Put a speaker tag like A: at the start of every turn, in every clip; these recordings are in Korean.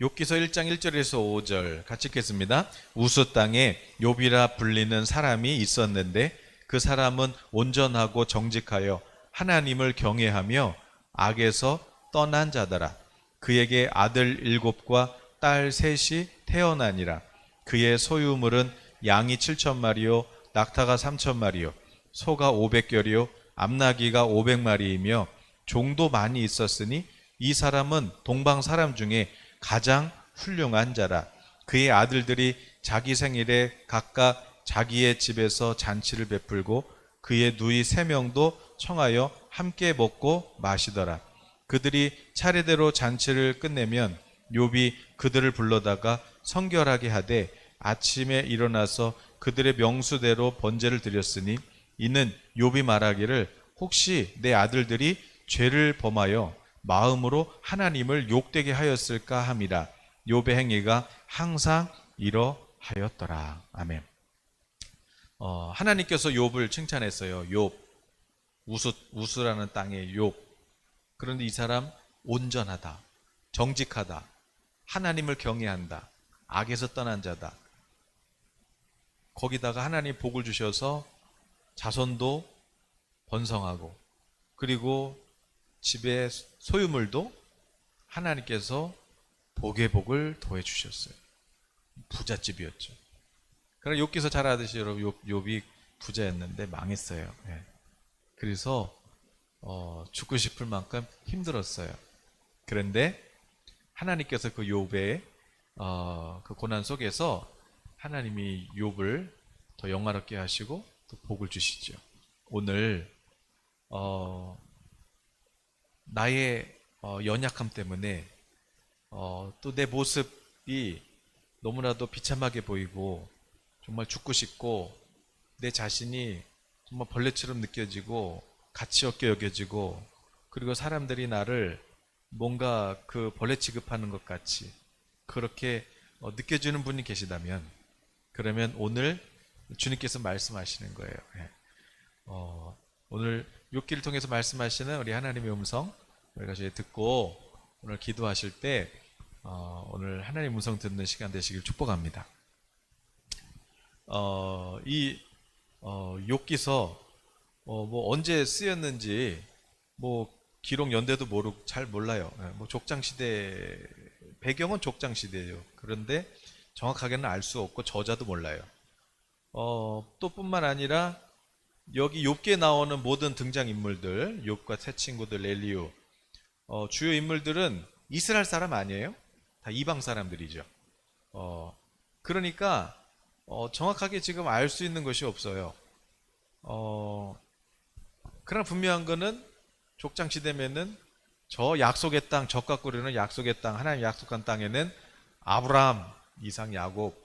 A: 욥기서 1장 1절에서 5절 같이 읽겠습니다. 우스 땅에 욥이라 불리는 사람이 있었는데 그 사람은 온전하고 정직하여 하나님을 경외하며 악에서 떠난 자더라. 그에게 아들 7과 딸 3이 태어나니라. 그의 소유물은 양이 7,000마리요 낙타가 3,000마리요 소가 500결이요 암나귀가 500마리이며 종도 많이 있었으니 이 사람은 동방 사람 중에 가장 훌륭한 자라. 그의 아들들이 자기 생일에 각각 자기의 집에서 잔치를 베풀고 그의 누이 3명도 청하여 함께 먹고 마시더라. 그들이 차례대로 잔치를 끝내면 욥이 그들을 불러다가 성결하게 하되 아침에 일어나서 그들의 명수대로 번제를 드렸으니 이는 욥이 말하기를 혹시 내 아들들이 죄를 범하여 마음으로 하나님을 욕되게 하였을까 함이라. 욥의 행위가 항상 이러하였더라. 아멘. 하나님께서 욥을 칭찬했어요. 욥, 우스라는 땅의 욥. 그런데 이 사람 온전하다, 정직하다, 하나님을 경외한다, 악에서 떠난 자다. 거기다가 하나님 복을 주셔서 자손도 번성하고 그리고 집의 소유물도 하나님께서 복의 복을 더해 주셨어요. 부잣집이었죠. 그러나 욥기서 잘 아듯이 여러분 욥이 부자였는데 망했어요. 네. 그래서 죽고 싶을 만큼 힘들었어요. 그런데 하나님께서 그 욥의 그 고난 속에서 하나님이 욥을 더 영화롭게 하시고 또 복을 주시죠. 오늘 나의 연약함 때문에 또 내 모습이 너무나도 비참하게 보이고 정말 죽고 싶고 내 자신이 정말 벌레처럼 느껴지고 가치 없게 여겨지고 그리고 사람들이 나를 뭔가 그 벌레 취급하는 것 같이 그렇게 느껴지는 분이 계시다면 그러면 오늘 주님께서 말씀하시는 거예요. 오늘 욥기를 통해서 말씀하시는 우리 하나님의 음성 우리가 이제 듣고 오늘 기도하실 때 오늘 하나님의 음성 듣는 시간 되시길 축복합니다. 이 욥기서 뭐 언제 쓰였는지 뭐 기록 연대도 모르고 잘 몰라요. 뭐 족장 시대 배경은 족장 시대예요. 그런데 정확하게는 알 수 없고 저자도 몰라요. 또 뿐만 아니라 여기 욥기에 나오는 모든 등장 인물들, 욥과 세 친구들, 엘리후, 주요 인물들은 이스라엘 사람 아니에요? 다 이방 사람들이죠. 그러니까 정확하게 지금 알 수 있는 것이 없어요. 그러나 분명한 거는 족장 시대면은 저 약속의 땅, 적과 꾸르는 약속의 땅, 하나님 약속한 땅에는 아브라함, 이삭, 야곱,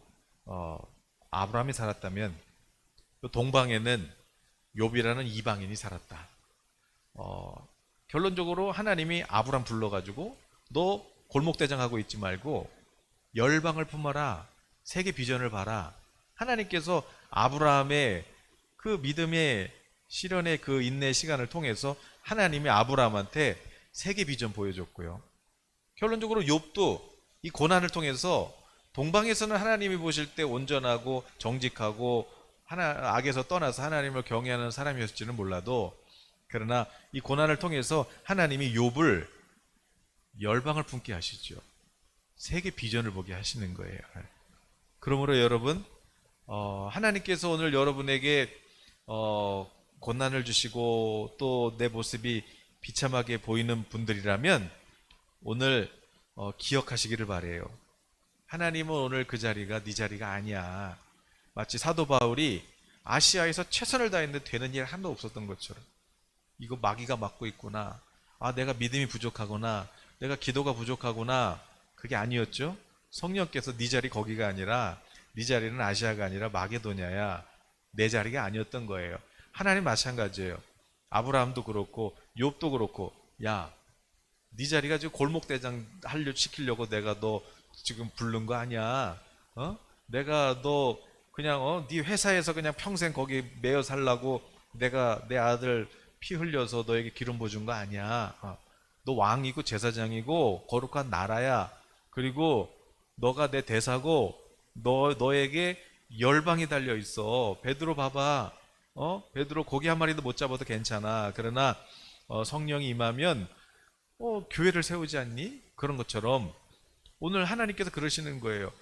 A: 아브라함이 살았다면 또 동방에는 욥이라는 이방인이 살았다. 결론적으로 하나님이 아브라함 불러가지고 너 골목대장하고 있지 말고 열방을 품어라. 세계 비전을 봐라. 하나님께서 아브라함의 그 믿음의 시련의 그 인내의 시간을 통해서 하나님이 아브라함한테 세계 비전 보여줬고요. 결론적으로 욥도 이 고난을 통해서 동방에서는 하나님이 보실 때 온전하고 정직하고 악에서 떠나서 하나님을 경외하는 사람이었을지는 몰라도 그러나 이 고난을 통해서 하나님이 욥을 열방을 품게 하시죠. 세계 비전을 보게 하시는 거예요. 그러므로 여러분 하나님께서 오늘 여러분에게 고난을 주시고 또 내 모습이 비참하게 보이는 분들이라면 오늘 기억하시기를 바래요. 하나님은 오늘 그 자리가 네 자리가 아니야. 마치 사도 바울이 아시아에서 최선을 다했는데 되는 일 하나도 없었던 것처럼 이거 마귀가 막고 있구나. 내가 믿음이 부족하구나. 내가 기도가 부족하구나. 그게 아니었죠. 성령께서 네 자리 거기가 아니라 네 자리는 아시아가 아니라 마게도냐야. 내 자리가 아니었던 거예요. 하나님 마찬가지예요. 아브라함도 그렇고 욥도 그렇고 야, 네 자리가 지금 골목대장 시키려고 내가 너 지금 부른 거 아니야. 내가 너 그냥 네 회사에서 그냥 평생 거기 매여 살라고 내가 내 아들 피 흘려서 너에게 기름 부어준 거 아니야. 너 왕이고 제사장이고 거룩한 나라야. 그리고 너가 내 대사고 너에게 열방이 달려 있어. 베드로 봐봐. 베드로 고기 한 마리도 못 잡아도 괜찮아. 그러나 성령이 임하면 교회를 세우지 않니? 그런 것처럼 오늘 하나님께서 그러시는 거예요.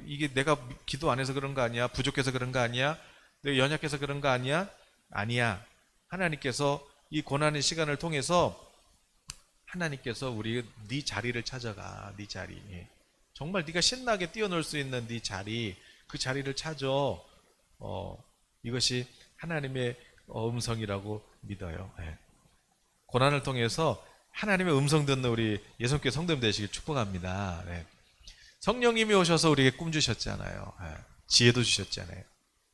A: 이게 내가 기도 안 해서 그런 거 아니야? 부족해서 그런 거 아니야? 내가 연약해서 그런 거 아니야? 아니야. 하나님께서 이 고난의 시간을 통해서 하나님께서 네 자리를 찾아가. 네 자리. 정말 네가 신나게 뛰어놀 수 있는 네 자리, 그 자리를 찾아. 이것이 하나님의 음성이라고 믿어요. 고난을 통해서 하나님의 음성 듣는 우리 예수님께 성도님 되시길 축복합니다. 성령님이 오셔서 우리에게 꿈 주셨잖아요. 지혜도 주셨잖아요.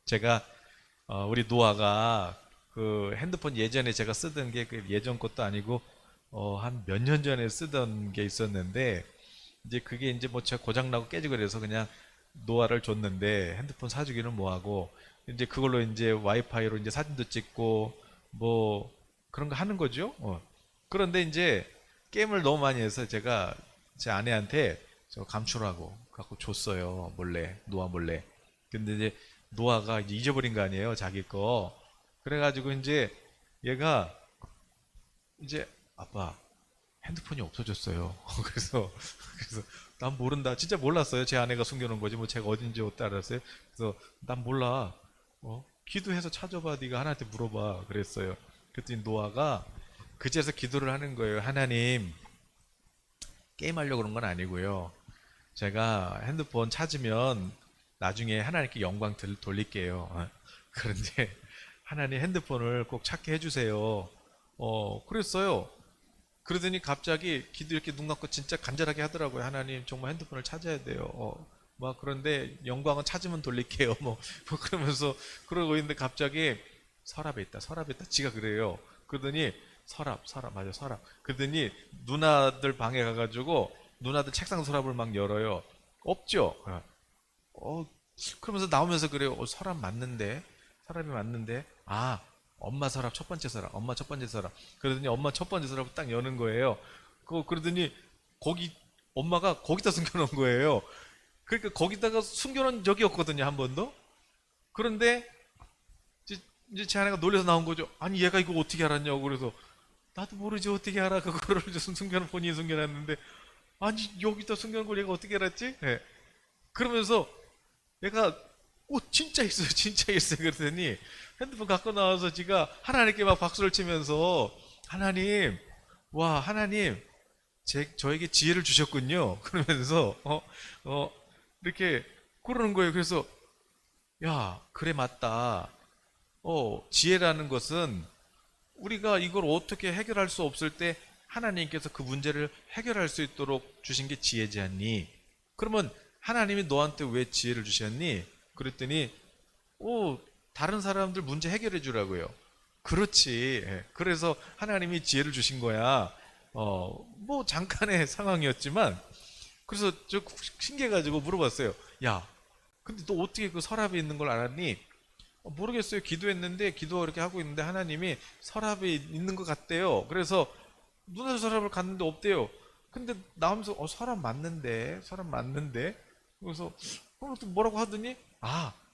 A: 제가 우리 노아가 그 핸드폰 예전에 제가 쓰던 게 그 예전 것도 아니고 한 몇 년 전에 쓰던 게 있었는데 이제 그게 이제 뭐 제가 고장나고 깨지고 그래서 그냥 노아를 줬는데 핸드폰 사주기는 뭐하고 이제 그걸로 이제 와이파이로 이제 사진도 찍고 뭐 그런 거 하는 거죠. 그런데 이제 게임을 너무 많이 해서 제가 제 아내한테 저 감추라고 갖고 줬어요. 몰래, 노아 몰래. 근데 이제 노아가 이제 잊어버린 거 아니에요, 자기 거. 그래가지고 이제 얘가 이제 아빠 핸드폰이 없어졌어요. 그래서 난 모른다. 진짜 몰랐어요. 제 아내가 숨겨놓은 거지. 뭐 제가 어딘지 어떻게 알았어요. 그래서 난 몰라. 기도해서 찾아봐. 네가 하나한테 물어봐. 그랬어요. 그랬더니 노아가 그제서 기도를 하는 거예요. 하나님, 게임하려고 그런 건 아니고요. 제가 핸드폰 찾으면 나중에 하나님께 영광 돌릴게요. 그런데 하나님 핸드폰을 꼭 찾게 해주세요. 그랬어요. 그러더니 갑자기 기도 이렇게 눈 감고 진짜 간절하게 하더라고요. 하나님 정말 핸드폰을 찾아야 돼요. 막 그런데 영광은 찾으면 돌릴게요. 뭐 그러면서 그러고 있는데 갑자기 서랍에 있다. 지가 그래요. 그러더니 서랍 맞아 서랍. 그러더니 누나들 방에 가가지고 누나들 책상 서랍을 막 열어요. 없죠. 그러면서 나오면서 그래요. 서랍이 맞는데 엄마 서랍 첫 번째 서랍. 그러더니 엄마 첫 번째 서랍을 딱 여는 거예요. 그러더니 거기 엄마가 거기다 숨겨놓은 거예요. 그러니까 거기다가 숨겨놓은 적이 없거든요, 한 번도. 그런데 이제 제 아내가 놀라서 나온 거죠. 아니 얘가 이거 어떻게 알았냐고. 그래서 나도 모르지 어떻게 알아. 그거를 본인이 숨겨놨는데 아니 여기다 숨겨놓은 걸 얘가 어떻게 알았지? 그러면서 얘가 진짜 있어요. 그랬더니 핸드폰 갖고 나와서 지가 하나님께 막 박수를 치면서 하나님 저에게 지혜를 주셨군요. 그러면서 이렇게 그러는 거예요. 그래서 야 그래 맞다. 지혜라는 것은 우리가 이걸 어떻게 해결할 수 없을 때 하나님께서 그 문제를 해결할 수 있도록 주신 게 지혜지 않니? 그러면 하나님이 너한테 왜 지혜를 주셨니? 그랬더니 다른 사람들 문제 해결해 주라고요. 그렇지. 그래서 하나님이 지혜를 주신 거야. 뭐 잠깐의 상황이었지만 그래서 저 신기해가지고 물어봤어요. 야, 근데 너 어떻게 그 서랍에 있는 걸 알았니? 모르겠어요. 기도했는데 기도 이렇게 하고 있는데 하나님이 서랍에 있는 것 같대요. 그래서 누나 서랍을 갔는데 없대요. 근데 나오면서 서랍 맞는데. 그래서 또 뭐라고 하더니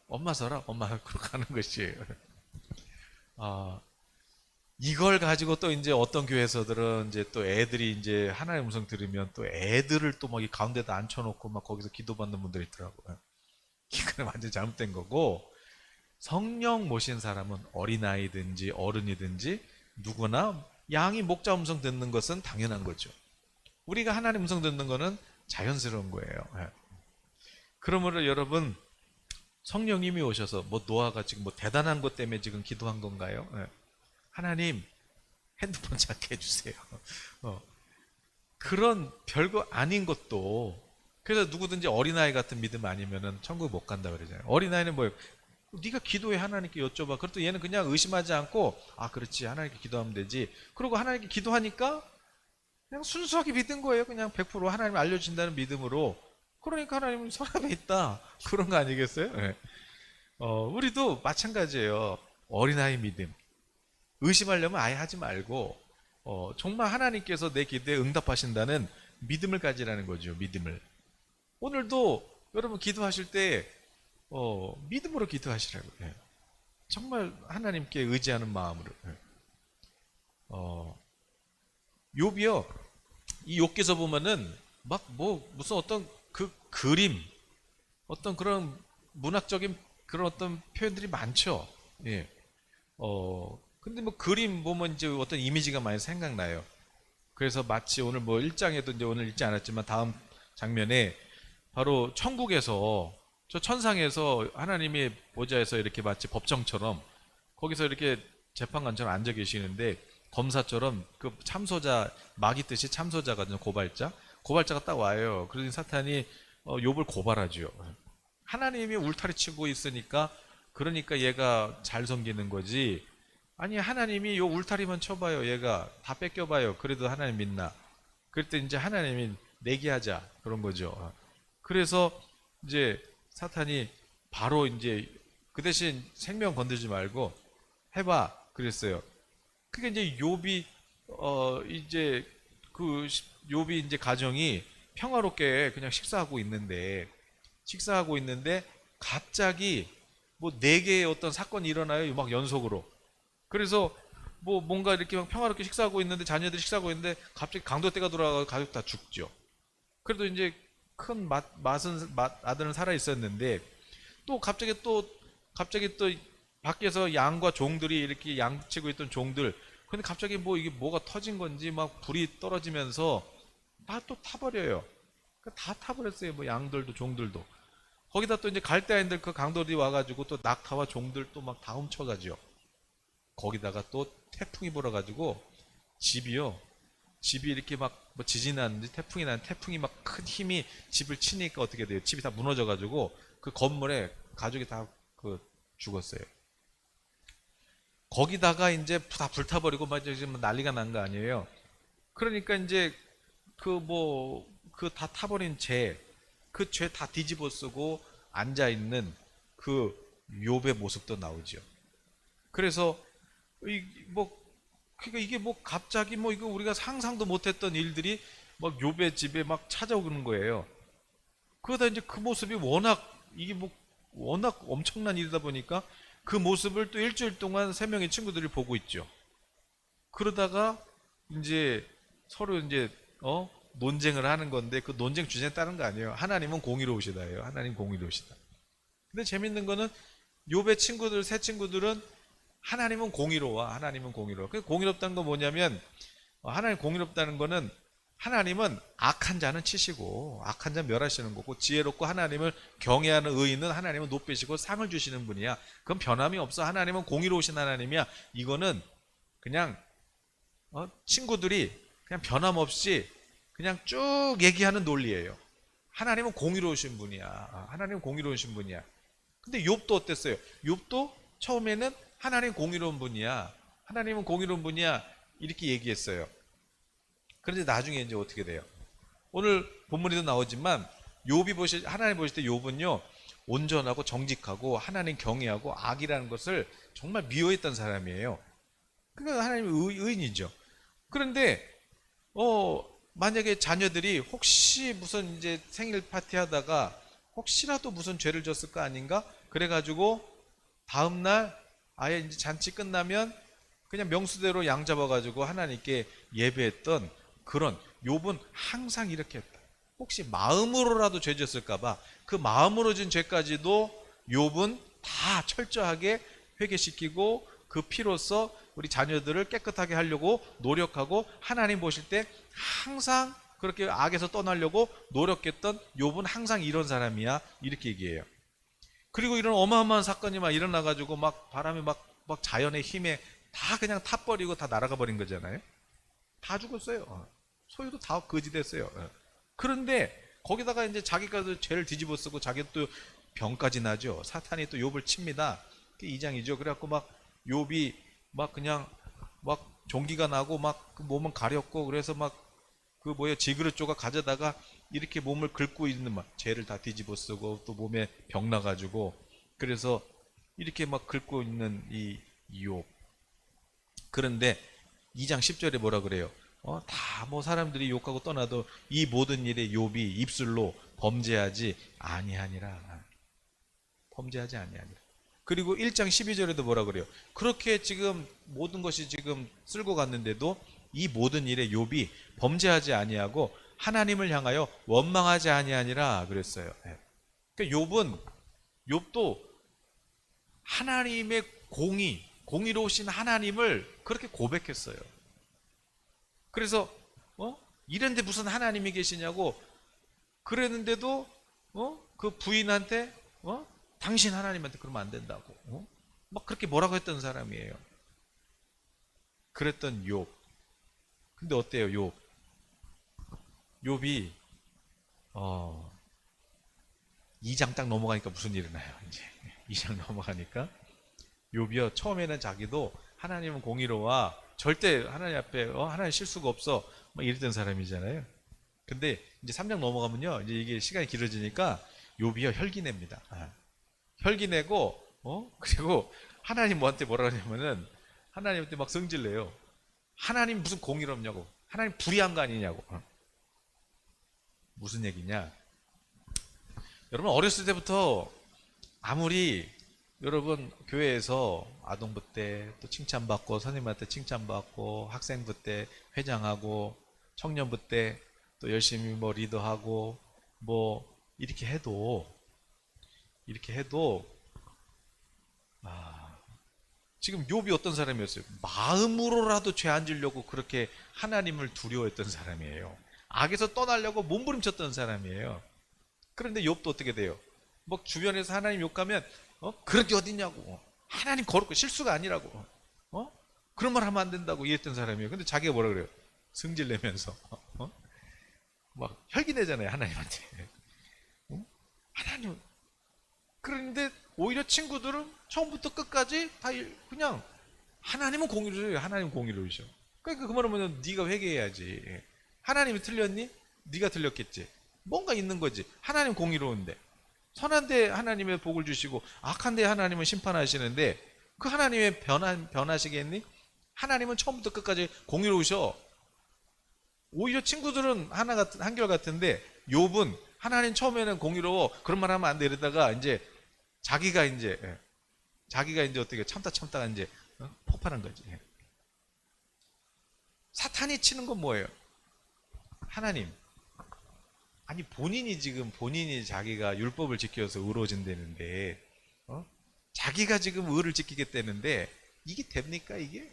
A: 엄마 서랍 그렇게 하는 것이에요. 이걸 가지고 또 이제 어떤 교회에서들은 이제 또 애들이 이제 하나님의 음성 들으면 또 애들을 또 막 이 가운데다 앉혀놓고 막 거기서 기도받는 분들이 있더라고요. 이거는 완전 잘못된 거고, 성령 모신 사람은 어린아이든지 어른이든지 누구나 양이 목자 음성 듣는 것은 당연한 거죠. 우리가 하나님 음성 듣는 거는 자연스러운 거예요. 그러므로 여러분, 성령님이 오셔서 뭐 노아가 지금 뭐 대단한 것 때문에 지금 기도한 건가요? 하나님 핸드폰 찾게 해주세요. 그런 별거 아닌 것도, 그래서 누구든지 어린아이 같은 믿음 아니면은 천국 못 간다 그러잖아요. 어린아이는 뭐예요? 네가 기도해 하나님께 여쭤봐. 그래도 얘는 그냥 의심하지 않고 그렇지 하나님께 기도하면 되지. 그리고 하나님께 기도하니까 그냥 순수하게 믿은 거예요. 그냥 100% 하나님 알려주신다는 믿음으로. 그러니까 하나님은 서랍에 있다. 그런 거 아니겠어요? 네. 우리도 마찬가지예요. 어린아이 믿음. 의심하려면 아예 하지 말고 정말 하나님께서 내 기도에 응답하신다는 믿음을 가지라는 거죠. 믿음을. 오늘도 여러분 기도하실 때 믿음으로 기도하시라고요. 예. 정말 하나님께 의지하는 마음으로. 예. 욥이요. 이 욥기서 보면은 막 뭐 무슨 어떤 그 그림, 어떤 그런 문학적인 그런 어떤 표현들이 많죠. 예. 근데 뭐 그림 보면 이제 어떤 이미지가 많이 생각나요. 그래서 마치 오늘 뭐 1장에도 이제 오늘 읽지 않았지만 다음 장면에 바로 천국에서 저 천상에서 하나님이 보좌에서 이렇게 마치 법정처럼 거기서 이렇게 재판관처럼 앉아 계시는데 검사처럼 그 참소자 막 있듯이 참소자거든요. 고발자가 딱 와요. 그러니 사탄이 욥을 고발하죠. 하나님이 울타리 치고 있으니까 그러니까 얘가 잘 섬기는 거지. 아니 하나님이 요 울타리만 쳐봐요. 얘가 다 뺏겨봐요. 그래도 하나님 믿나. 그럴 때 이제 하나님이 내기하자 그런 거죠. 그래서 이제 사탄이 바로 이제 그 대신 생명 건들지 말고 해봐 그랬어요. 그게 이제 욥이 이제 그 욥이 이제 가정이 평화롭게 그냥 식사하고 있는데 갑자기 뭐 네 개의 어떤 사건이 일어나요. 막 연속으로. 그래서 뭐 뭔가 이렇게 막 평화롭게 식사하고 있는데 자녀들이 식사하고 있는데 갑자기 강도떼가 돌아가고 가족 다 죽죠. 그래도 이제 큰 아들은 살아 있었는데 갑자기 또 밖에서 양과 종들이 이렇게 양치고 있던 종들 근데 갑자기 뭐 이게 뭐가 터진 건지 막 불이 떨어지면서 다 또 타버려요. 다 타버렸어요. 뭐 양들도 종들도. 거기다 또 이제 갈대아인들 그 강도들이 와가지고 또 낙타와 종들 또 막 다 훔쳐가죠. 거기다가 또 태풍이 불어가지고 집이 이렇게 막 뭐 지진이 났는지 태풍이 막 큰 힘이 집을 치니까 어떻게 돼요? 집이 다 무너져가지고 그 건물에 가족이 다 그 죽었어요. 거기다가 이제 다 불타버리고 막 지금 난리가 난 거 아니에요. 그러니까 이제 그 다 타버린 그 죄 다 뒤집어 쓰고 앉아 있는 그 욥의 모습도 나오죠. 그래서 그러니까 이게 뭐 갑자기 뭐 이거 우리가 상상도 못했던 일들이 막 욥의 집에 막 찾아오는 거예요. 그러다 이제 그 모습이 워낙 엄청난 일이다 보니까 그 모습을 또 일주일 동안 세 명의 친구들이 보고 있죠. 그러다가 이제 서로 이제 논쟁을 하는 건데 그 논쟁 주제에 따른 거 아니에요. 하나님은 공의로우시다예요. 하나님 공의로우시다. 근데 재밌는 거는 욥의 세 친구들은 하나님은 공의로워. 하나님은 공의로워. 그 공의롭다는 건 뭐냐면 하나님 공의롭다는 거는 하나님은 악한 자는 치시고 악한 자 멸하시는 거고 지혜롭고 하나님을 경외하는 의인은 하나님은 높이시고 상을 주시는 분이야. 그건 변함이 없어. 하나님은 공의로우신 하나님이야. 이거는 그냥 친구들이 그냥 변함없이 그냥 쭉 얘기하는 논리예요. 하나님은 공의로우신 분이야. 하나님은 공의로우신 분이야. 근데 욥도 어땠어요? 욥도 처음에는 하나님 공의로운 분이야. 하나님은 공의로운 분이야. 이렇게 얘기했어요. 그런데 나중에 이제 어떻게 돼요? 오늘 본문에도 나오지만 하나님 보실 때 욥은요 온전하고 정직하고 하나님 경외하고 악이라는 것을 정말 미워했던 사람이에요. 그러니까 하나님 의인이죠. 그런데 만약에 자녀들이 혹시 무슨 이제 생일 파티 하다가 혹시라도 무슨 죄를 졌을 거 아닌가? 그래가지고 다음날 아예 이제 잔치 끝나면 그냥 명수대로 양 잡아가지고 하나님께 예배했던 그런 욥은 항상 이렇게 했다. 혹시 마음으로라도 죄 졌을까봐 그 마음으로 진 죄까지도 욥은 다 철저하게 회개시키고 그 피로써 우리 자녀들을 깨끗하게 하려고 노력하고 하나님 보실 때 항상 그렇게 악에서 떠나려고 노력했던 욥은 항상 이런 사람이야. 이렇게 얘기해요. 그리고 이런 어마어마한 사건이 막 일어나가지고 막 바람이 막 자연의 힘에 다 그냥 타버리고 다 날아가 버린 거잖아요. 다 죽었어요. 소유도 다 거지됐어요. 그런데 거기다가 이제 자기가 죄를 뒤집어 쓰고 자기가 또 병까지 나죠. 사탄이 또 욥을 칩니다. 그게 2장이죠. 그래갖고 막 욥이 막 그냥 막 종기가 나고 막 그 몸은 가렵고 그래서 막 그 지그릇 조각 가져다가 이렇게 몸을 긁고 있는 막 죄를 다 뒤집어 쓰고 또 몸에 병 나가지고 그래서 이렇게 막 긁고 있는 이 욥. 그런데 2장 10절에 뭐라 그래요? 다 뭐 사람들이 욕하고 떠나도 이 모든 일에 욥이 입술로 범죄하지 아니하니라. 범죄하지 아니하니라. 그리고 1장 12절에도 뭐라 그래요? 그렇게 지금 모든 것이 지금 쓸고 갔는데도 이 모든 일에 욥이 범죄하지 아니하고 하나님을 향하여 원망하지 아니하니라 그랬어요. 그러니까 욥도 하나님의 공의로우신 하나님을 그렇게 고백했어요. 그래서 이런데 무슨 하나님이 계시냐고 그랬는데도 그 부인한테 당신 하나님한테 그러면 안 된다고 막 그렇게 뭐라고 했던 사람이에요. 그랬던 욥. 근데 어때요? 욥이 2장 딱 넘어가니까 무슨 일이 나요? 이제 2장 넘어가니까 욥이요, 처음에는 자기도 하나님은 공의로워, 절대 하나님 앞에 하나님 실수가 없어 막 이랬던 사람이잖아요. 근데 이제 3장 넘어가면요, 이제 이게 시간이 길어지니까 욥이요 혈기냅니다. 혈기내고 그리고 하나님 뭐한테 뭐라 하냐면은 하나님한테 막 성질내요. 하나님 무슨 공의롭냐고, 하나님 불의한 거 아니냐고. 무슨 얘기냐? 여러분 어렸을 때부터 아무리 여러분 교회에서 아동부 때 또 칭찬받고 선생님한테 칭찬받고 학생부 때 회장하고 청년부 때 또 열심히 뭐 리더하고 뭐 이렇게 해도 지금 욥이 어떤 사람이었어요? 마음으로라도 죄 안 지려고 그렇게 하나님을 두려워했던 사람이에요. 악에서 떠나려고 몸부림쳤던 사람이에요. 그런데 욥도 어떻게 돼요? 뭐 주변에서 하나님 욕하면 그런 게 어딨냐고, 하나님 거룩고 실수가 아니라고, 그런 말 하면 안 된다고 이랬던 사람이에요. 근데 자기가 뭐라 그래요? 승질 내면서 막 혈기내잖아요 하나님한테. 하나님. 그런데 오히려 친구들은 처음부터 끝까지 다 그냥 하나님은 공의로우셔, 하나님 공의로우셔. 그러니까 그 말은 네가 회개해야지. 하나님이 틀렸니? 네가 틀렸겠지. 뭔가 있는 거지. 하나님 공의로운데, 선한데 하나님의 복을 주시고 악한데 하나님은 심판하시는데 그 하나님의 변하시겠니? 하나님은 처음부터 끝까지 공의로우셔. 오히려 친구들은 한결같은데 욥은 하나님 처음에는 공의로워 그런 말 하면 안 돼 이러다가 이제 자기가 이제 어떻게 참다가 이제 폭발한 거지. 사탄이 치는 건 뭐예요? 하나님. 아니 본인이 자기가 율법을 지켜서 의로워진다는데 자기가 지금 의를 지키겠다는데 이게 됩니까 이게?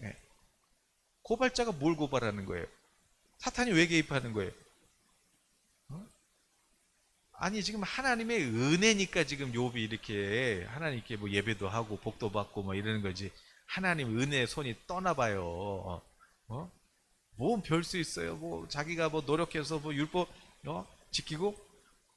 A: 고발자가 뭘 고발하는 거예요? 사탄이 왜 개입하는 거예요? 아니 지금 하나님의 은혜니까 지금 욥이 이렇게 하나님께 뭐 예배도 하고 복도 받고 뭐 이러는 거지. 하나님 은혜의 손이 떠나봐요. 뭐 별 수 있어요? 뭐 자기가 뭐 노력해서 뭐 율법 지키고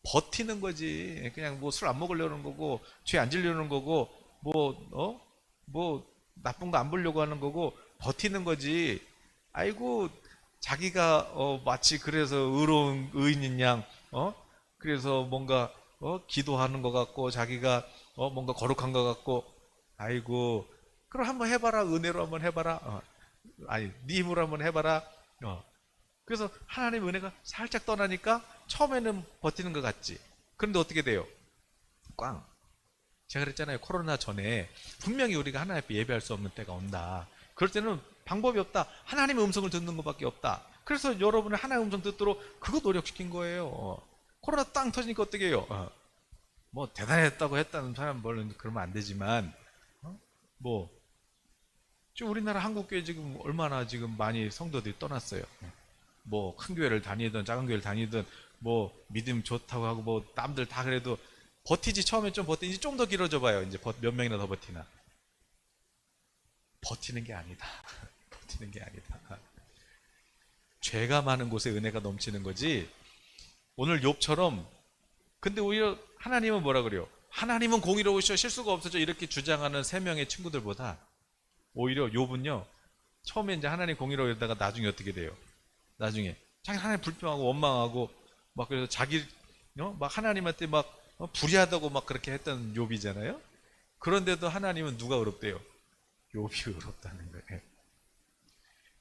A: 버티는 거지. 그냥 뭐 술 안 먹으려는 거고 죄 안 지려는 거고 뭐 나쁜 거 안 보려고 하는 거고 버티는 거지. 아이고 자기가 마치 그래서 의로운 의인인 양 그래서 뭔가 기도하는 것 같고 자기가 뭔가 거룩한 것 같고, 아이고 그럼 한번 해봐라. 은혜로 한번 해봐라. 아니 네 힘으로 한번 해봐라. 그래서 하나님 은혜가 살짝 떠나니까 처음에는 버티는 것 같지. 그런데 어떻게 돼요? 꽝. 제가 그랬잖아요. 코로나 전에 분명히 우리가 하나님 앞에 예배할 수 없는 때가 온다. 그럴 때는 방법이 없다. 하나님의 음성을 듣는 것밖에 없다. 그래서 여러분은 하나님의 음성 듣도록 그거 노력시킨 거예요. 코로나 땅 터지니까 어떻게 해요? 뭐 대단했다고 했다는 사람 물론 그러면 안 되지만 뭐 지금 우리나라 한국교회 지금 얼마나 지금 많이 성도들이 떠났어요. 뭐 큰 교회를 다니든 작은 교회를 다니든 뭐 믿음 좋다고 하고 뭐 남들 다 그래도 버티지. 처음에 좀 버티지. 좀 더 길어져 봐요. 이제 몇 명이나 더 버티나. 버티는 게 아니다. 버티는 게 아니다. 죄가 많은 곳에 은혜가 넘치는 거지. 오늘 욥처럼. 근데 오히려 하나님은 뭐라 그래요? 하나님은 공의로우셔 실수가 없어져 이렇게 주장하는 3명의 친구들보다 오히려 욥은요, 처음에 이제 하나님 공의로워 이러다가 나중에 어떻게 돼요? 나중에 자기 하나님 불평하고 원망하고 막 그래서 자기 막 하나님한테 막 불의하다고 막 그렇게 했던 욥이잖아요. 그런데도 하나님은 누가 의롭대요? 욥이 의롭다는 거예요.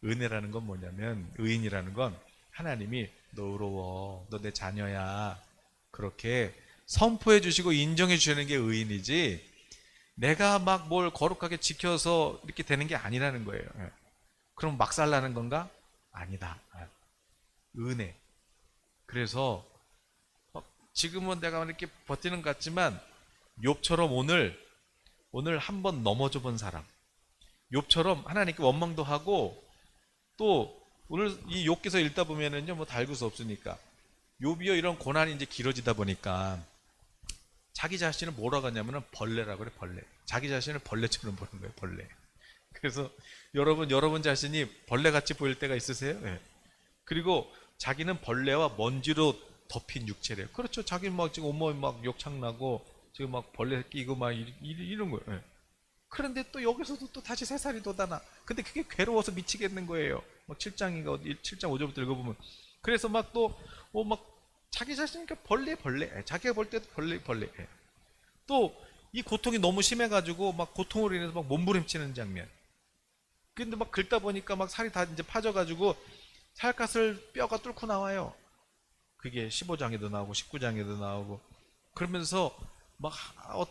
A: 은혜라는 건 뭐냐면, 의인이라는 건 하나님이 너 의로워, 너 내 자녀야, 그렇게 선포해 주시고 인정해 주시는 게 의인이지, 내가 막 뭘 거룩하게 지켜서 이렇게 되는 게 아니라는 거예요. 예. 그럼 막 살라는 건가? 아니다. 예. 은혜. 그래서 지금은 내가 이렇게 버티는 것 같지만, 욥처럼 오늘 한번 넘어져 본 사람, 욥처럼 하나님께 원망도 하고, 또 오늘 이 욥기서 읽다 보면은요, 뭐 다 읽을 수 없으니까, 욥이요 이런 고난이 이제 길어지다 보니까 자기 자신을 뭐라고 하냐면은 벌레라고 그래. 벌레. 자기 자신을 벌레처럼 보는 거예요. 벌레. 그래서 여러분 자신이 벌레같이 보일 때가 있으세요? 네. 그리고 자기는 벌레와 먼지로 덮인 육체래요. 그렇죠. 자기 막 지금 온몸에 막 욕창 나고 지금 막 벌레 끼고 막 이런 거예요. 네. 그런데 또 여기서도 또 다시 새살이 돋아나. 근데 그게 괴로워서 미치겠는 거예요. 막 7장인가 7장 5절부터 읽어보면. 그래서 막 또 막 자기 자신이니까 벌레. 자기가 볼 때도 벌레. 또 이 고통이 너무 심해가지고 막 고통으로 인해서 막 몸부림치는 장면. 근데 막 긁다 보니까 막 살이 다 이제 파져가지고 살갗을 뼈가 뚫고 나와요. 그게 15장에도 나오고 19장에도 나오고. 그러면서 막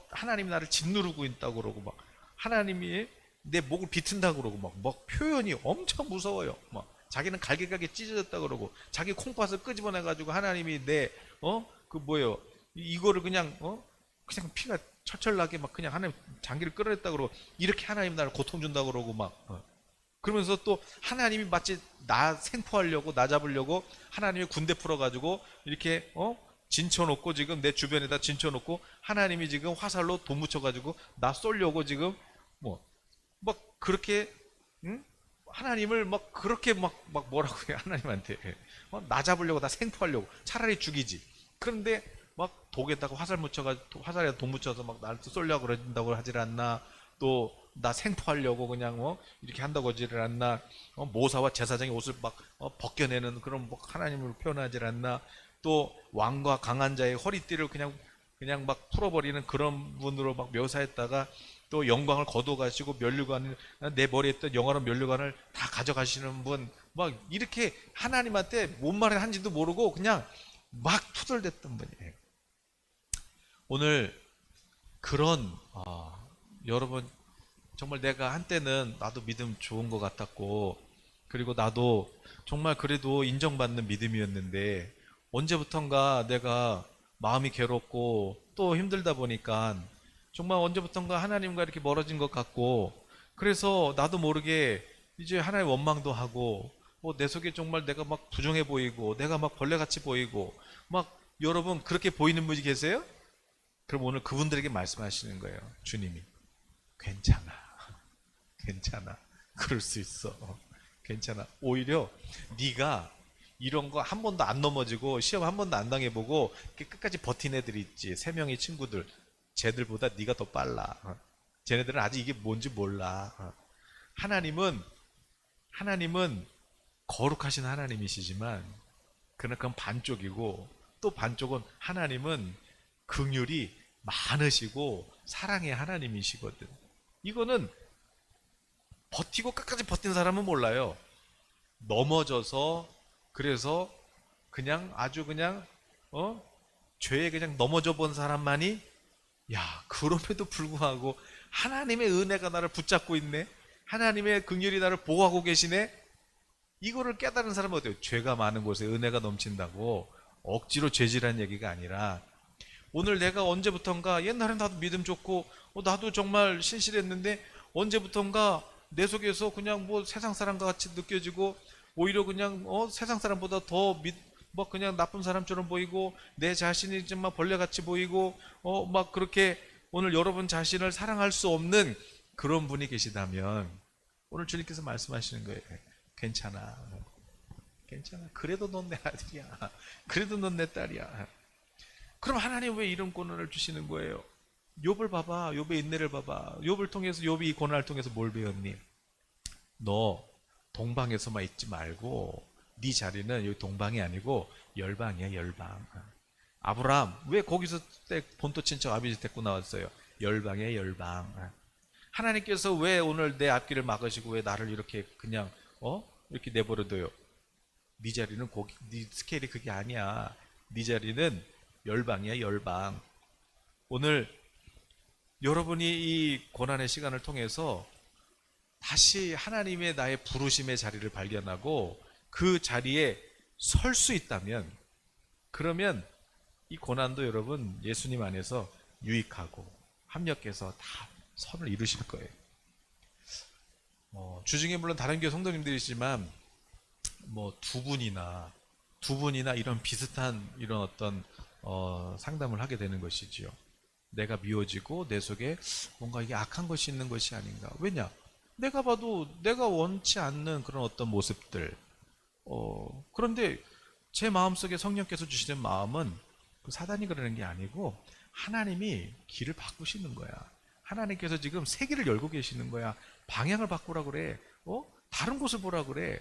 A: 하나님이 나를 짓누르고 있다고 그러고, 막 하나님이 내 목을 비튼다고 그러고, 막 표현이 엄청 무서워요. 막 자기는 갈기갈기 찢어졌다 그러고, 자기 콩팥을 끄집어내가지고 하나님이 그 뭐예요, 이거를 그냥 그냥 피가 철철 나게 막 그냥 하나님 장기를 끌어냈다 그러고, 이렇게 하나님 나를 고통 준다 그러고 막 그러면서 또 하나님이 마치 나 생포하려고, 나 잡으려고 하나님이 군대 풀어가지고 이렇게 진쳐놓고, 지금 내 주변에다 진쳐놓고 하나님이 지금 화살로 돈 묻혀가지고 나 쏠려고 지금 막 그렇게, 응? 하나님을 막 그렇게 막 뭐라고 해요 하나님한테. 나 잡으려고, 나 생포하려고, 차라리 죽이지. 그런데 막 독에다가 화살 묻혀가지고, 화살에 돈 묻혀서 막 나를 쏠려고 그런다고 하질 않나. 또 나 생포하려고 그냥 이렇게 한다고 하지를 않나. 모사와 제사장의 옷을 막 벗겨내는 그런 하나님을 표현하질 않나. 또 왕과 강한 자의 허리띠를 그냥 막 풀어버리는 그런 분으로 막 묘사했다가, 또 영광을 거둬가시고 면류관을, 내 머리에 있던 영화로운 면류관을 다 가져가시는 분, 막 이렇게 하나님한테 뭔 말을 한지도 모르고 그냥 막 투덜댔던 분이에요. 오늘 그런 여러분, 정말 내가 한때는 나도 믿음 좋은 것 같았고, 그리고 나도 정말 그래도 인정받는 믿음이었는데, 언제부턴가 내가 마음이 괴롭고 또 힘들다 보니까 정말 언제부턴가 하나님과 이렇게 멀어진 것 같고, 그래서 나도 모르게 이제 하나님 원망도 하고, 내 속에 정말 내가 막 부정해 보이고, 내가 막 벌레같이 보이고, 막 여러분 그렇게 보이는 분이 계세요? 그럼 오늘 그분들에게 말씀하시는 거예요. 주님이 괜찮아. 괜찮아. 그럴 수 있어. 괜찮아. 오히려 네가 이런 거 한 번도 안 넘어지고 시험 한 번도 안 당해보고 끝까지 버틴 애들이 있지. 3명의 친구들. 쟤들보다 네가 더 빨라. 쟤네들은 아직 이게 뭔지 몰라. 하나님은 거룩하신 하나님이시지만 그건 반쪽이고, 또 반쪽은 하나님은 긍휼이 많으시고 사랑의 하나님이시거든. 이거는 버티고 끝까지 버틴 사람은 몰라요. 넘어져서, 그래서 그냥 아주 그냥 죄에 그냥 넘어져 본 사람만이, 야, 그럼에도 불구하고 하나님의 은혜가 나를 붙잡고 있네, 하나님의 긍휼이 나를 보호하고 계시네, 이거를 깨달은 사람은 어때요? 죄가 많은 곳에 은혜가 넘친다고 억지로 죄질한 얘기가 아니라, 오늘 내가 언제부턴가, 옛날엔 나도 믿음 좋고 나도 정말 신실했는데 언제부턴가 내 속에서 그냥 세상 사람과 같이 느껴지고, 오히려 그냥 세상 사람보다 더 그냥 나쁜 사람처럼 보이고, 내 자신이 정말 벌레같이 보이고, 막 그렇게 오늘 여러분 자신을 사랑할 수 없는 그런 분이 계시다면 오늘 주님께서 말씀하시는 거예요. 괜찮아. 그래도 넌 내 아들이야. 그래도 넌 내 딸이야. 그럼 하나님 왜 이런 고난을 주시는 거예요? 욥을 봐봐. 욥의 인내를 봐봐. 욥을 통해서, 욥이 이 고난을 통해서 뭘 배웠니? 너 동방에서만 있지 말고 네 자리는 여기 동방이 아니고 열방이야, 열방. 아브라함 왜 거기서 본토 친척 아비지 데리고 나왔어요? 열방이야, 열방. 하나님께서 왜 오늘 내 앞길을 막으시고 왜 나를 이렇게 그냥 이렇게 내버려둬요. 네 자리는 거기, 네 스케일이 그게 아니야. 네 자리는 열방이야, 열방. 오늘 여러분이 이 고난의 시간을 통해서 다시 하나님의 나의 부르심의 자리를 발견하고 그 자리에 설 수 있다면, 그러면 이 고난도 여러분 예수님 안에서 유익하고 합력해서 다 선을 이루실 거예요. 주중에 물론 다른 교회 성도님들이지만 뭐 두 분이나 이런 비슷한 이런 어떤 상담을 하게 되는 것이지요. 내가 미워지고 내 속에 뭔가 이게 악한 것이 있는 것이 아닌가. 왜냐? 내가 봐도 내가 원치 않는 그런 어떤 모습들. 그런데 제 마음속에 성령께서 주시는 마음은 그 사단이 그러는 게 아니고 하나님이 길을 바꾸시는 거야. 하나님께서 지금 세계를 열고 계시는 거야. 방향을 바꾸라 그래. 다른 곳을 보라 그래.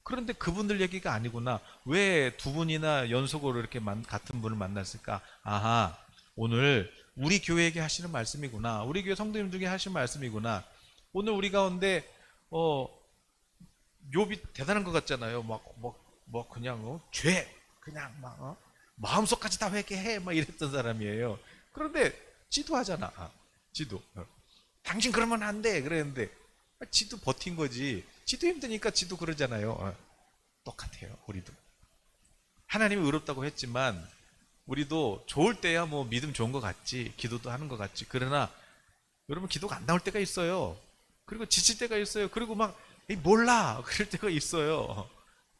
A: 그런데 그분들 얘기가 아니구나. 왜 두 분이나 연속으로 이렇게 같은 분을 만났을까? 오늘 우리 교회에게 하시는 말씀이구나. 우리 교회 성도님 중에 하시는 말씀이구나. 오늘 우리 가운데 욥이 대단한 것 같잖아요. 그냥 죄 그냥 마음속까지 다 회개해 막 이랬던 사람이에요. 그런데 지도하잖아. 지도. 당신 그러면 안 돼. 그랬는데 지도 버틴 거지. 지도 힘드니까 지도 그러잖아요. 똑같아요. 우리도 하나님이 의롭다고 했지만 우리도 좋을 때야 뭐 믿음 좋은 것 같지, 기도도 하는 것 같지. 그러나 여러분 기도가 안 나올 때가 있어요. 그리고 지칠 때가 있어요. 그리고 막 몰라 그럴 때가 있어요.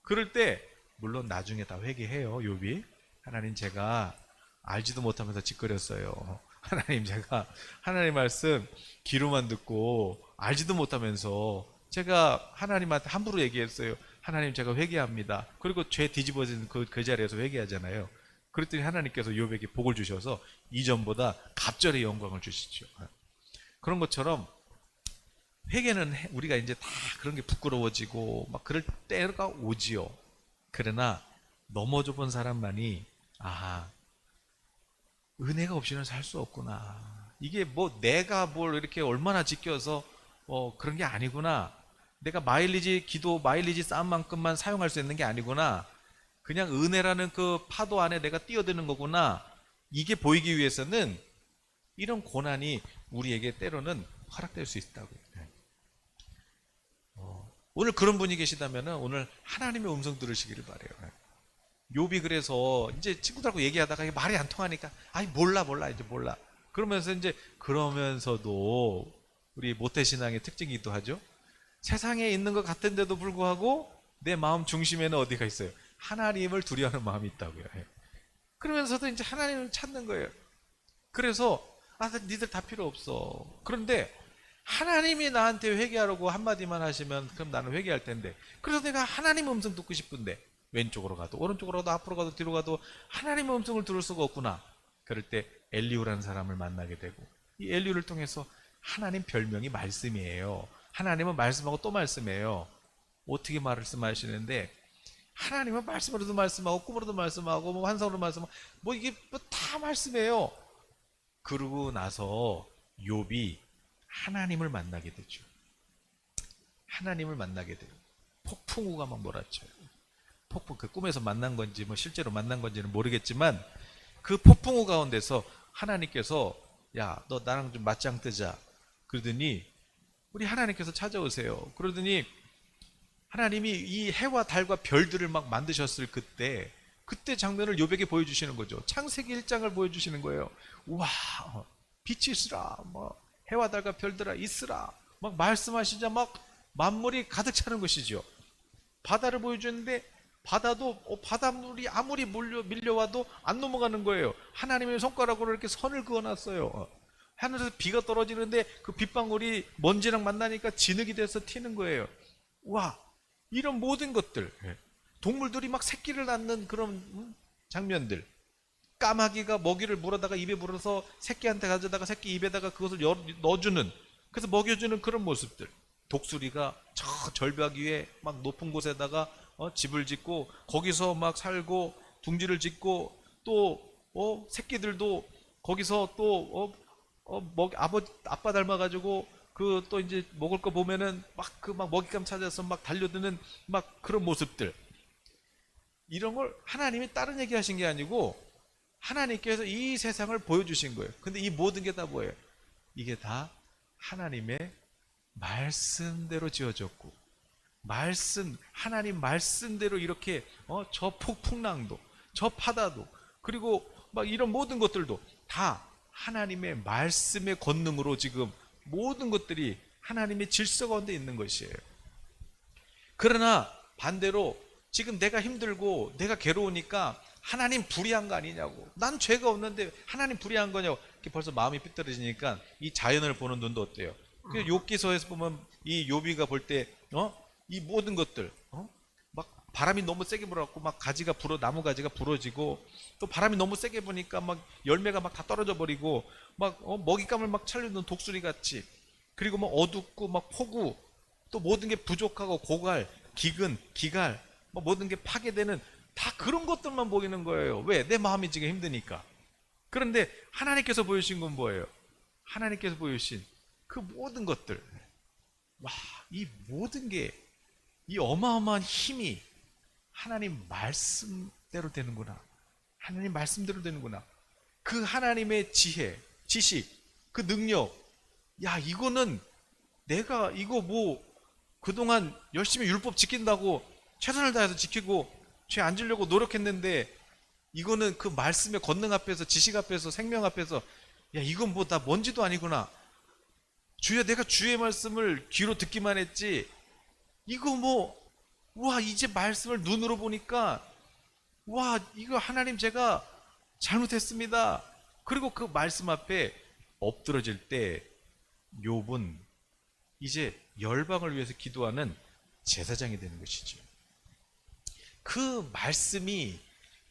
A: 그럴 때 물론 나중에 다 회개해요. 욥이 하나님 제가 알지도 못하면서 짓거렸어요. 하나님 제가 하나님 말씀 귀로만 듣고 알지도 못하면서 제가 하나님한테 함부로 얘기했어요. 하나님 제가 회개합니다. 그리고 죄 뒤집어진 그 자리에서 회개하잖아요. 그랬더니 하나님께서 욥에게 복을 주셔서 이전보다 갑절의 영광을 주시죠. 그런 것처럼 회개는 우리가 이제 다 그런 게 부끄러워지고 막 그럴 때가 오지요. 그러나 넘어져 본 사람만이 은혜가 없이는 살 수 없구나. 이게 뭐 내가 뭘 이렇게 얼마나 지켜서 그런 게 아니구나. 내가 마일리지 쌓은 만큼만 사용할 수 있는 게 아니구나. 그냥 은혜라는 그 파도 안에 내가 뛰어드는 거구나. 이게 보이기 위해서는 이런 고난이 우리에게 때로는 허락될 수 있다고요. 오늘 그런 분이 계시다면 오늘 하나님의 음성 들으시기를 바래요. 욥이 그래서 이제 친구들하고 얘기하다가 말이 안 통하니까 몰라 이제 몰라. 그러면서도 우리 모태신앙의 특징이기도 하죠. 세상에 있는 것 같은데도 불구하고 내 마음 중심에는 어디가 있어요? 하나님을 두려워하는 마음이 있다고요. 그러면서도 이제 하나님을 찾는 거예요. 그래서 니들 다 필요 없어. 그런데 하나님이 나한테 회개하라고 한마디만 하시면 그럼 나는 회개할 텐데, 그래서 내가 하나님 음성 듣고 싶은데 왼쪽으로 가도 오른쪽으로 가도 앞으로 가도 뒤로 가도 하나님의 음성을 들을 수가 없구나. 그럴 때 엘리후라는 사람을 만나게 되고, 이 엘리후를 통해서 하나님 별명이 말씀이에요. 하나님은 말씀하고 또 말씀해요. 어떻게 말씀하시는데 하나님은 말씀으로도 말씀하고 꿈으로도 말씀하고 뭐 환상으로도 말씀하고 뭐 이게 뭐 다 말씀해요. 그러고 나서 욥이 하나님을 만나게 되죠. 하나님을 만나게 돼요. 폭풍우가 막 몰아쳐요. 그 꿈에서 만난 건지 뭐 실제로 만난 건지는 모르겠지만 그 폭풍우 가운데서 하나님께서 야, 너 나랑 좀 맞짱 뜨자. 그러더니 우리 하나님께서 찾아오세요. 그러더니 하나님이 이 해와 달과 별들을 막 만드셨을 그때 장면을 욥에게 보여주시는 거죠. 창세기 1장을 보여주시는 거예요. 우와, 빛이 있으라, 뭐 해와 달과 별들아 있으라, 막 말씀하시자 막 만물이 가득 차는 것이죠. 바다를 보여주는데 바닷물이 아무리 밀려와도 안 넘어가는 거예요. 하나님의 손가락으로 이렇게 선을 그어놨어요. 하늘에서 비가 떨어지는데 그 빗방울이 먼지랑 만나니까 진흙이 돼서 튀는 거예요. 와, 이런 모든 것들, 동물들이 막 새끼를 낳는 그런 장면들, 까마귀가 먹이를 물어다가 입에 물어서 새끼한테 가져다가 새끼 입에다가 그것을 넣어주는, 그래서 먹여주는 그런 모습들, 독수리가 저 절벽 위에 막 높은 곳에다가 집을 짓고 거기서 막 살고 둥지를 짓고 또 새끼들도 거기서 또 아빠 닮아가지고 그 또 이제 먹을 거 보면은 막 먹잇감 찾아서 막 달려드는 막 그런 모습들, 이런 걸 하나님이 다른 얘기 하신 게 아니고 하나님께서 이 세상을 보여주신 거예요. 근데 이 모든 게 다 뭐예요? 이게 다 하나님의 말씀대로 지어졌고, 하나님 말씀대로 이렇게 저 폭풍랑도, 저 바다도, 그리고 막 이런 모든 것들도 다 하나님의 말씀의 권능으로 지금 모든 것들이 하나님의 질서 가운데 있는 것이에요. 그러나 반대로 지금 내가 힘들고 내가 괴로우니까 하나님 불의한 거 아니냐고, 난 죄가 없는데 하나님 불의한 거냐고, 이렇게 벌써 마음이 삐뚤어지니까 이 자연을 보는 눈도 어때요? 그 욥기서에서 보면 이 욥이가 볼 때 이 모든 것들, 막 바람이 너무 세게 불어갖고 막 가지가 나무 가지가 부러지고, 또 바람이 너무 세게 부니까 막 열매가 막 다 떨어져 버리고, 막 먹잇감을 막 살리는 독수리 같이, 그리고 막 어둡고 막 폭우, 또 모든 게 부족하고 고갈, 기근, 기갈, 뭐 모든 게 파괴되는, 다 그런 것들만 보이는 거예요. 왜? 내 마음이 지금 힘드니까. 그런데 하나님께서 보여주신 건 뭐예요? 하나님께서 보여주신 그 모든 것들, 와, 이 모든 게, 이 어마어마한 힘이 하나님 말씀대로 되는구나. 하나님 말씀대로 되는구나. 그 하나님의 지혜, 지식, 그 능력, 야, 이거는 내가 이거 뭐 그동안 열심히 율법 지킨다고 최선을 다해서 지키고 죄 안 지려고 노력했는데, 이거는 그 말씀의 권능 앞에서, 지식 앞에서, 생명 앞에서, 야, 이건 뭐 나 먼지도 아니구나. 주여, 내가 주의 말씀을 귀로 듣기만 했지, 이거 뭐, 와, 이제 말씀을 눈으로 보니까, 와, 이거 하나님 제가 잘못했습니다. 그리고 그 말씀 앞에 엎드러질 때 욥은 이제 열방을 위해서 기도하는 제사장이 되는 것이죠. 그 말씀이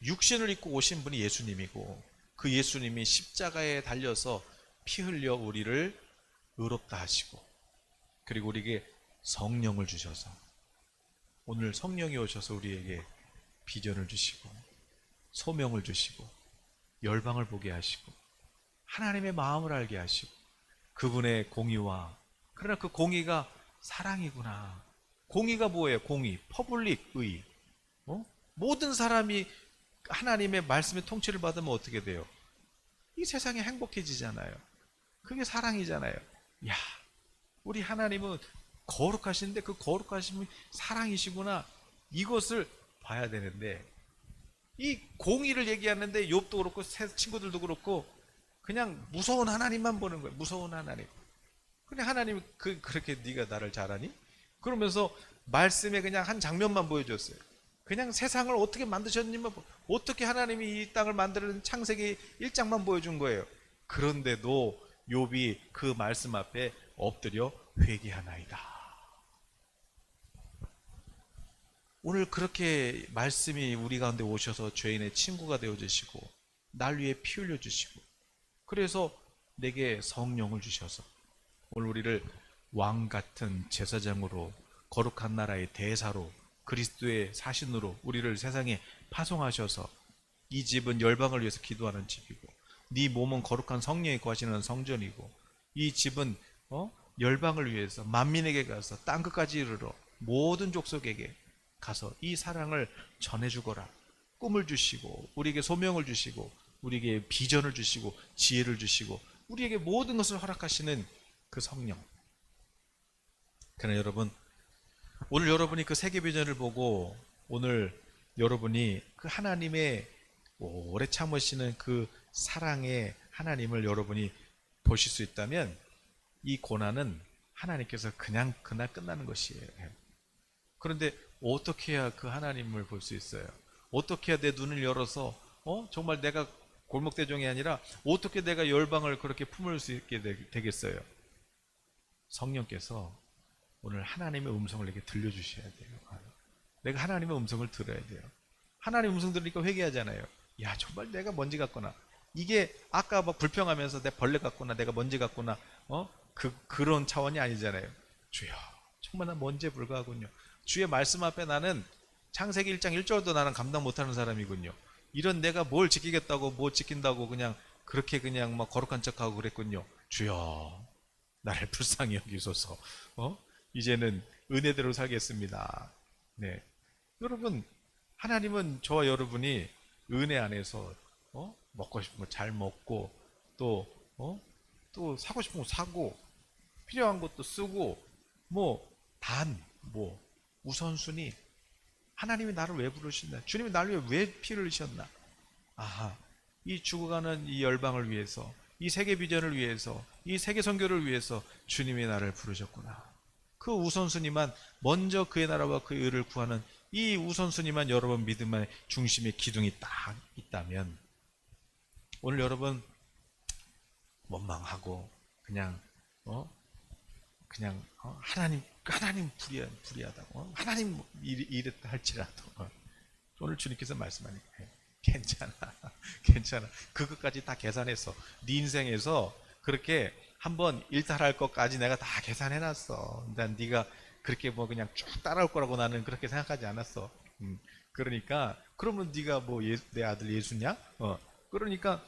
A: 육신을 입고 오신 분이 예수님이고, 그 예수님이 십자가에 달려서 피 흘려 우리를 의롭다 하시고, 그리고 우리에게 성령을 주셔서, 오늘 성령이 오셔서 우리에게 비전을 주시고 소명을 주시고 열방을 보게 하시고 하나님의 마음을 알게 하시고, 그분의 공의와, 그러나 그 공의가 사랑이구나. 공의가 뭐예요? 공의, 퍼블릭 의. 모든 사람이 하나님의 말씀의 통치를 받으면 어떻게 돼요? 이 세상이 행복해지잖아요. 그게 사랑이잖아요. 야, 우리 하나님은 거룩하신데 그 거룩하심이 사랑이시구나. 이것을 봐야 되는데, 이 공의를 얘기하는데 욥도 그렇고 친구들도 그렇고 그냥 무서운 하나님만 보는 거예요. 무서운 하나님. 그냥 하나님이 그렇게 네가 나를 잘하니? 그러면서 말씀에 그냥 한 장면만 보여줬어요. 그냥 세상을 어떻게 만드셨냐면, 어떻게 하나님이 이 땅을 만드는 창세기 1장만 보여준 거예요. 그런데도 욥이 그 말씀 앞에 엎드려 회개하나이다. 오늘 그렇게 말씀이 우리 가운데 오셔서 죄인의 친구가 되어주시고 날 위해 피 흘려주시고, 그래서 내게 성령을 주셔서 오늘 우리를 왕같은 제사장으로, 거룩한 나라의 대사로, 그리스도의 사신으로 우리를 세상에 파송하셔서, 이 집은 열방을 위해서 기도하는 집이고, 네 몸은 거룩한 성령이 거하시는 성전이고, 이 집은 열방을 위해서 만민에게 가서 땅끝까지 이르러 모든 족속에게 가서 이 사랑을 전해주거라. 꿈을 주시고 우리에게 소명을 주시고 우리에게 비전을 주시고 지혜를 주시고 우리에게 모든 것을 허락하시는 그 성령. 그러나 여러분, 오늘 여러분이 그 세계 비전을 보고, 오늘 여러분이 그 하나님의 오래 참으시는 그 사랑의 하나님을 여러분이 보실 수 있다면, 이 고난은 하나님께서 그냥 그날 끝나는 것이에요. 그런데 어떻게 해야 그 하나님을 볼 수 있어요? 어떻게 해야 내 눈을 열어서 정말 내가 골목대종이 아니라 어떻게 내가 열방을 그렇게 품을 수 있게 되겠어요? 성령께서 오늘 하나님의 음성을 내게 들려주셔야 돼요. 내가 하나님의 음성을 들어야 돼요. 하나님 음성 들으니까 회개하잖아요. 야, 정말 내가 먼지 같구나. 이게 아까 막 불평하면서 내 벌레 같구나, 내가 먼지 같구나, 그런 차원이 아니잖아요. 주여, 정말 난 먼지에 불과하군요. 주의 말씀 앞에 나는 창세기 1장 1절도 나는 감당 못하는 사람이군요. 이런 내가 뭘 지키겠다고, 뭐 지킨다고 그냥 그렇게 그냥 막 거룩한 척하고 그랬군요. 주여, 나를 불쌍히 여기소서. 이제는 은혜대로 살겠습니다. 네. 여러분, 하나님은 저와 여러분이 은혜 안에서 먹고 싶은 거 잘 먹고 또 또 사고 싶은 거 사고 필요한 것도 쓰고 뭐 우선순위 하나님이 나를 왜 부르셨나? 주님이 나를 왜 피를 흘리셨나? 아하, 이 죽어가는 이 열방을 위해서, 이 세계 비전을 위해서, 이 세계 선교를 위해서 주님이 나를 부르셨구나. 그 우선순위만 먼저 그의 나라와 그의 의를 구하는 이 우선순위만 여러분 믿음의 중심에 기둥이 딱 있다면 오늘 여러분 원망하고 그냥 하나님 불의하다고 하나님 이랬다 할지라도 오늘 주님께서 말씀하니까 괜찮아 괜찮아 그것까지 다 계산했어. 네 인생에서 그렇게 한번 일탈할 것까지 내가 다 계산해놨어. 난 네가 그렇게 그냥 쭉 따라올 거라고 나는 그렇게 생각하지 않았어. 그러니까 그러면 네가 내 아들 예수냐? 그러니까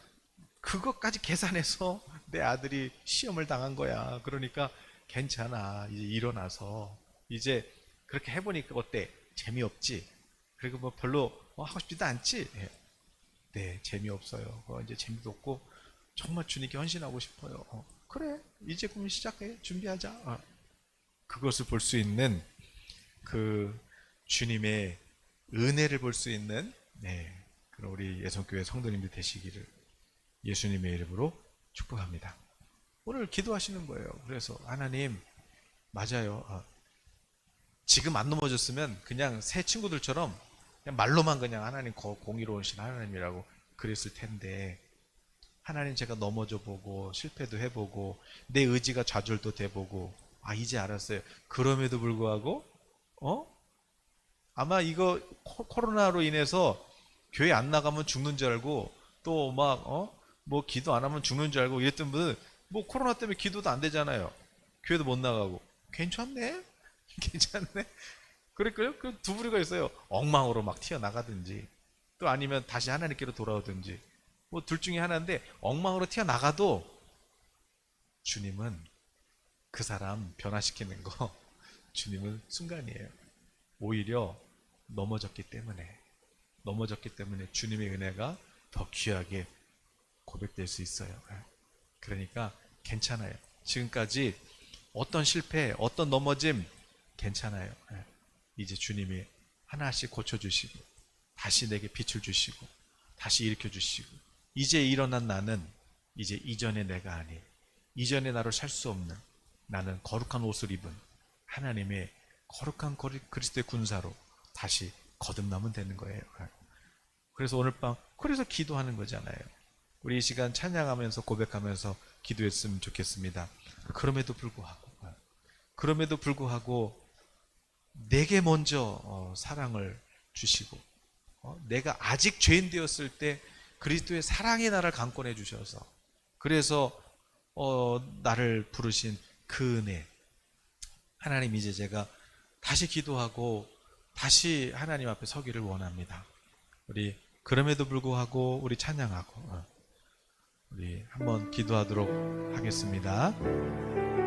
A: 그것까지 계산해서 내 아들이 시험을 당한 거야. 그러니까 괜찮아. 이제 일어나서 이제 그렇게 해보니까 어때? 재미없지? 그리고 별로 하고 싶지도 않지? 네, 재미없어요. 이제 재미도 없고 정말 주님께 헌신하고 싶어요. 그래, 이제 그럼 시작해. 준비하자. 그것을 볼 수 있는 그 주님의 은혜를 볼 수 있는 그런 우리 예성교회 성도님들 되시기를 예수님의 이름으로 축복합니다. 오늘 기도하시는 거예요. 그래서 하나님 맞아요. 지금 안 넘어졌으면 그냥 새 친구들처럼 그냥 말로만 그냥 하나님 공의로우신 하나님이라고 그랬을 텐데 하나님 제가 넘어져 보고 실패도 해보고 내 의지가 좌절도 돼보고 이제 알았어요. 그럼에도 불구하고 아마 이거 코로나로 인해서 교회 안 나가면 죽는 줄 알고 또 기도 안 하면 죽는 줄 알고 이랬던 분은 코로나 때문에 기도도 안 되잖아요. 교회도 못 나가고 괜찮네? 괜찮네? 그럴까요? 그 두 부류가 있어요. 엉망으로 막 튀어나가든지 또 아니면 다시 하나님께로 돌아오든지 둘 중에 하나인데 엉망으로 튀어나가도 주님은 그 사람 변화시키는 거 주님은 순간이에요. 오히려 넘어졌기 때문에 주님의 은혜가 더 귀하게 고백될 수 있어요. 그러니까 괜찮아요. 지금까지 어떤 실패, 어떤 넘어짐 괜찮아요. 이제 주님이 하나씩 고쳐주시고 다시 내게 빛을 주시고 다시 일으켜주시고 이제 일어난 나는 이제 이전의 내가 아닌 이전의 나로 살 수 없는 나는 거룩한 옷을 입은 하나님의 거룩한 그리스도의 군사로 다시 거듭나면 되는 거예요. 그래서 오늘 밤 그래서 기도하는 거잖아요. 우리 이 시간 찬양하면서 고백하면서 기도했으면 좋겠습니다. 그럼에도 불구하고 내게 먼저 사랑을 주시고 내가 아직 죄인 되었을 때 그리스도의 사랑이 나를 강권해 주셔서 그래서 나를 부르신 그 은혜 하나님 이제 제가 다시 기도하고 다시 하나님 앞에 서기를 원합니다. 우리 그럼에도 불구하고 우리 찬양하고 우리 한번 기도하도록 하겠습니다.